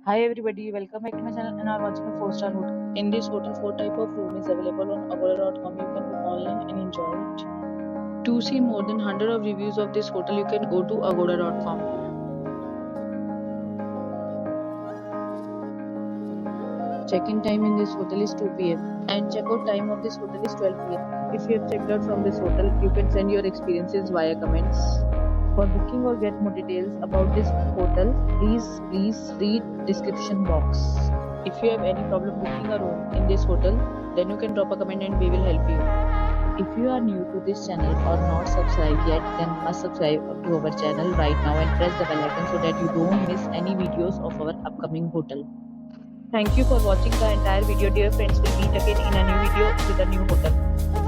Hi everybody, welcome back to my channel and I'm watching a 4-star hotel. In this hotel, 4 type of room is available on Agoda.com. You can book online and enjoy it. To see more than 100 of reviews of this hotel, you can go to Agoda.com. Check-in time in this hotel is 2 p.m. and check-out time of this hotel is 12 p.m. If you have checked out from this hotel, you can send your experiences via comments. For booking or get more details about this hotel, please read description box. If you have any problem booking a room in this hotel, then you can drop a comment and we will help you. If you are new to this channel or not subscribed yet, then must subscribe to our channel right now and press the bell icon so that you don't miss any videos of our upcoming hotel. Thank you for watching the entire video. Dear friends, we'll meet again in a new video with a new hotel.